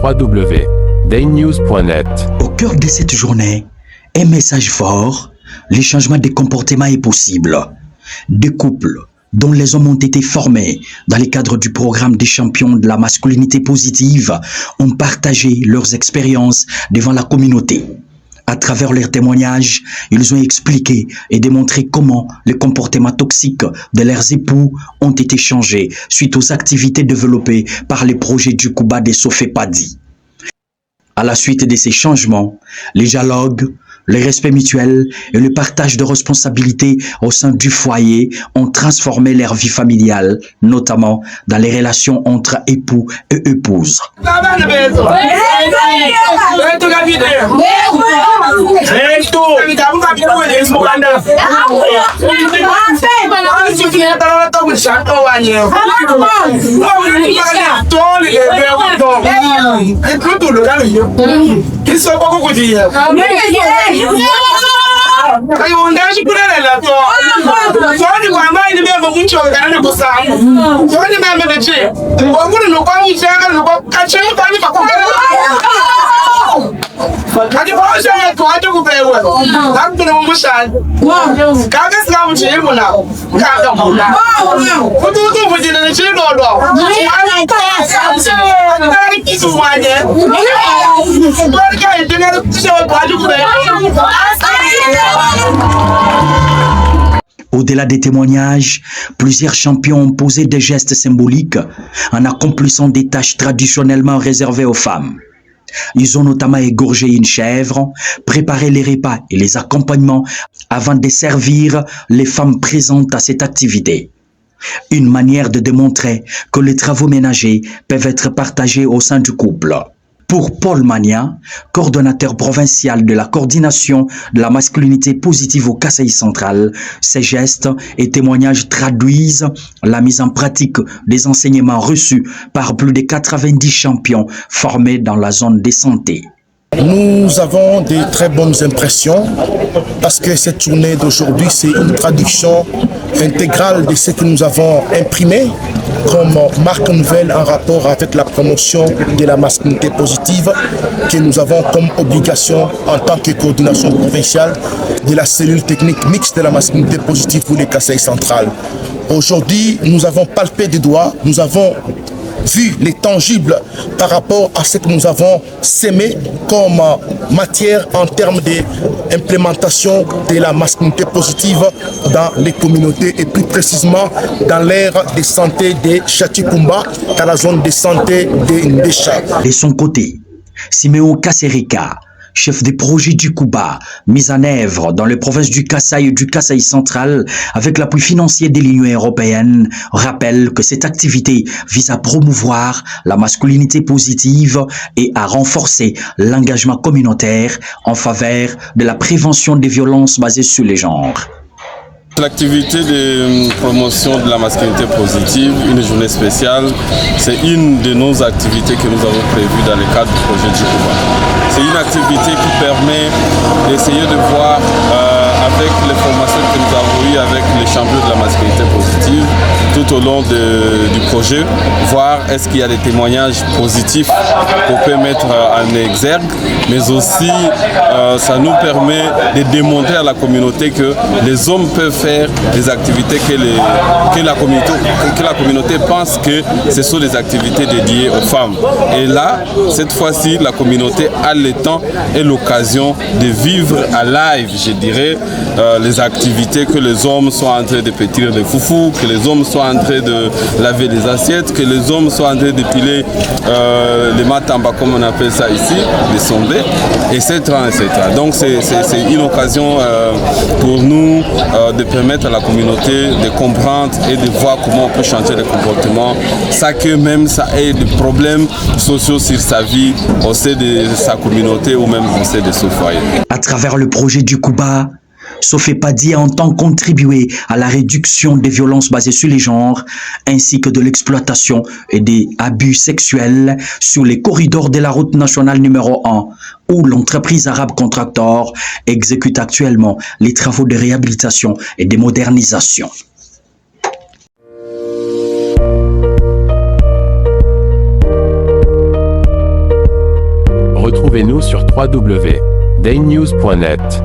www.dainews.net. Au cœur de cette journée, un message fort, le changement de comportement est possible. Des couples dont les hommes ont été formés dans le cadre du programme des champions de la masculinité positive ont partagé leurs expériences devant la communauté. À travers leurs témoignages, ils ont expliqué et démontré comment les comportements toxiques de leurs époux ont été changés suite aux activités développées par les projets du Kuba de Sofepadi. À la suite de ces changements, les dialogues, le respect mutuel et le partage de responsabilités au sein du foyer ont transformé leur vie familiale, notamment dans les relations entre époux et épouses. Au-delà des témoignages, plusieurs champions ont posé des gestes symboliques en accomplissant des tâches traditionnellement réservées aux femmes. Ils ont notamment égorgé une chèvre, préparé les repas et les accompagnements avant de servir les femmes présentes à cette activité. Une manière de démontrer que les travaux ménagers peuvent être partagés au sein du couple. Pour Paul Mania, coordonnateur provincial de la coordination de la masculinité positive au Kasaï central, ces gestes et témoignages traduisent la mise en pratique des enseignements reçus par plus de 90 champions formés dans la zone de santé. Nous avons de très bonnes impressions parce que cette journée d'aujourd'hui, c'est une traduction intégrale de ce que nous avons imprimé comme marque nouvelle en rapport avec la promotion de la masculinité positive que nous avons comme obligation en tant que coordination provinciale de la cellule technique mixte de la masculinité positive pour les Kasaï central. Aujourd'hui, nous avons palpé des doigts, nous avons vu les tangibles par rapport à ce que nous avons sémé comme matière en termes d'implémentation de la masculinité positive dans les communautés et plus précisément dans l'ère de santé de Chatikumba, dans la zone de santé de Ndécha. De son côté, Siméon Kasserika, chef des projets du Kuba, mis en œuvre dans les provinces du Kasaï et du Kasaï central avec l'appui financier de l'Union européenne, rappelle que cette activité vise à promouvoir la masculinité positive et à renforcer l'engagement communautaire en faveur de la prévention des violences basées sur les genres. L'activité de promotion de la masculinité positive, une journée spéciale, c'est une de nos activités que nous avons prévues dans le cadre du projet du Kuba. C'est une activité qui permet d'essayer de voir avec les formations que nous avons eues avec les champions de la masculinité positive tout au long du projet, voir est-ce qu'il y a des témoignages positifs qu'on peut mettre en exergue, mais aussi ça nous permet de démontrer à la communauté que les hommes peuvent faire des activités que la communauté pense que ce sont des activités dédiées aux femmes. Et là, cette fois-ci, la communauté a le temps et l'occasion de vivre à live, je dirais, les activités que les hommes sont en train de pétrir des foufous, que les hommes sont en train de laver les assiettes, que les hommes sont en train de piler les matamba, comme on appelle ça ici, les sondés, etc. Donc c'est une occasion pour nous de permettre à la communauté de comprendre et de voir comment on peut changer les comportements, ça que même ça ait des problèmes sociaux sur sa vie, au sein de sa communauté ou même au sein de ce foyer. À travers le projet du Kuba, Sofepadi entend contribuer à la réduction des violences basées sur les genres ainsi que de l'exploitation et des abus sexuels sur les corridors de la route nationale numéro 1 où l'entreprise arabe Contractor exécute actuellement les travaux de réhabilitation et de modernisation. Retrouvez-nous sur www.dailynews.net.